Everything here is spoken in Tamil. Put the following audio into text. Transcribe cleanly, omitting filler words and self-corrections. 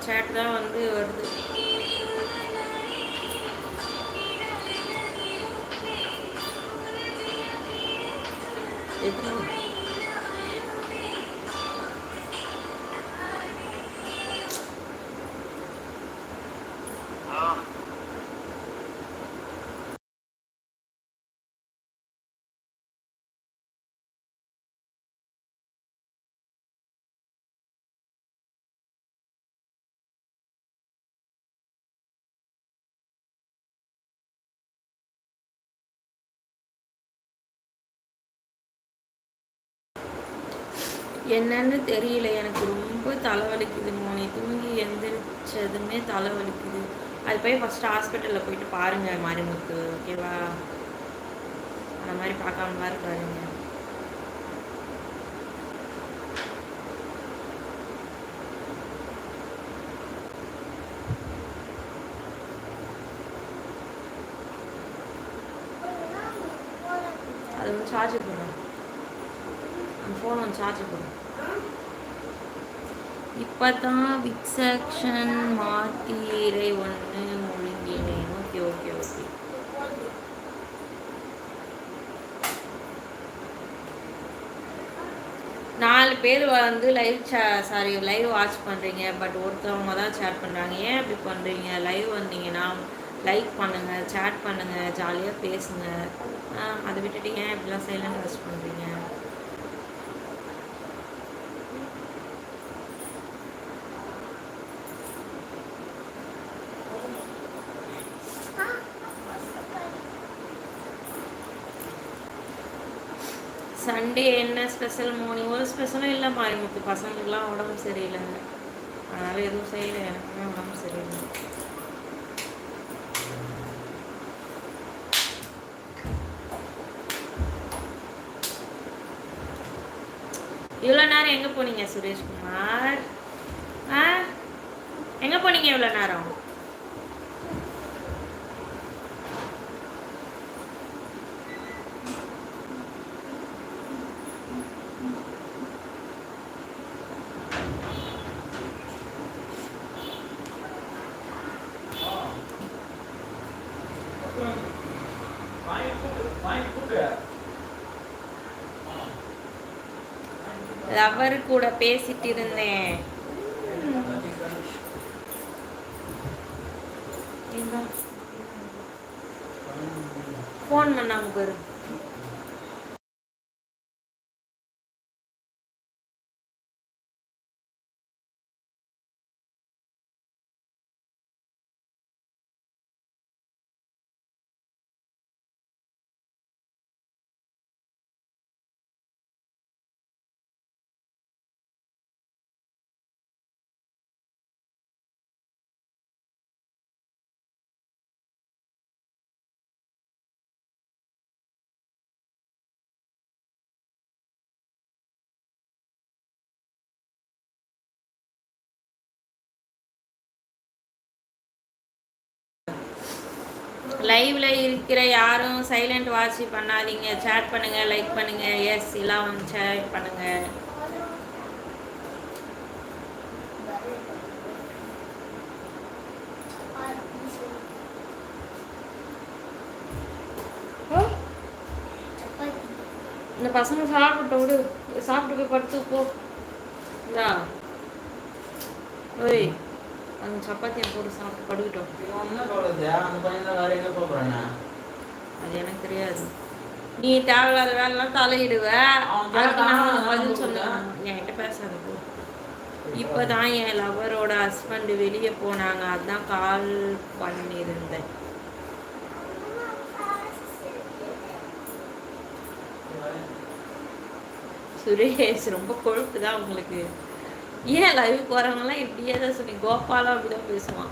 சேட் தான் வந்து வருது. என்னன்னு தெரியல, எனக்கு ரொம்ப தலைவலிக்குது மோனி. தூங்கி எந்திரிச்சதுமே தலைவலிக்குது. அது போய் ஃபஸ்ட்டு ஹாஸ்பிட்டலில் போயிட்டு பாருங்கள் மாரிமுத்து, ஓகேவா? அந்த மாதிரி பார்க்காமலாம் இருக்காருங்க. அது வந்து சார்ஜ் போடுறேன், அந்த ஃபோன் வந்து சார்ஜ் போடுறேன். இப்போ தான் விக்ஸாக்ஷன் மாத்தீரை ஒன்று முழுங்கினேன். Okay okay okay. நாலு பேர் வந்து லைவ் வாட்ச் பண்ணுறீங்க, பட் ஒருத்தவங்க தான் சேட் பண்ணுறாங்க. ஏன் அப்படி பண்ணுறீங்க? லைவ் வந்தீங்கன்னா லைக் பண்ணுங்கள், சேட் பண்ணுங்கள், ஜாலியாக பேசுங்க. அதை விட்டுட்டு ஏன் இப்படிலாம் சைலண்ட் வாட்ச் பண்ணுறீங்க? சண்டே என்ன ஸ்பெஷல் மோனி? ஒரு ஸ்பெஷலும் இல்லை மாரிமுத்து. பசங்களுக்குலாம் உடம்பு சரியில்லைங்க, அதனால் எதுவும் செய்யலை. எனக்குமே உடம்பு சரியில்லை. இவ்வளோ நேரம் எங்கே போனீங்க சுரேஷ்குமார்? எங்கே போனீங்க இவ்வளோ நேரம்? லவர் கூட பேசிட்டு இருந்தேன். ஃபோன் பண்ணாங்க பாரு. லைவ்ல இருக்கிற யாரும் சைலண்ட் வாட்ச் பண்ணாதீங்க, சேட் பண்ணுங்க, லைக் பண்ணுங்க. எஸ் எல்லாம் வந்து சேட் பண்ணுங்க. இந்த பசங்க சாப்பிட்டு விடு, சாப்பிட்டு போய் படுத்து போ. ஓய், அந்த சப்பாத்தியை போட்டு சாப்பிட்டு படுக்கிட்டோம். அது எனக்கு தெரியாது. நீ தேவையில்லாத வேலைலாம் தலையிடுவ, அதுக்கு நான் பதில் சொல்லுவேன். என்கிட்ட பேசாத போ. இப்போதான் என் லவரோட ஹஸ்பண்ட் வெளியே போனாங்க, அதுதான் கால் பண்ணியிருந்தேன். சுரேஷ் ரொம்ப கொழுப்பு தான் உங்களுக்கு. ஏன் லைவ் போகிறவங்கலாம் இப்படியே தான் சொல்லி கோபாலும் அப்படிதான் பேசுவான்.